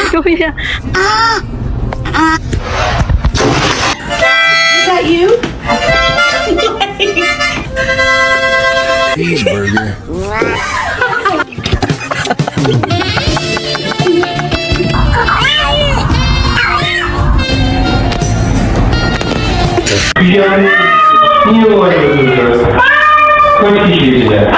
Kuya. Is that you? Cheeseburger. 귀한 2월의 분들, 그렇게 기대해 주세요.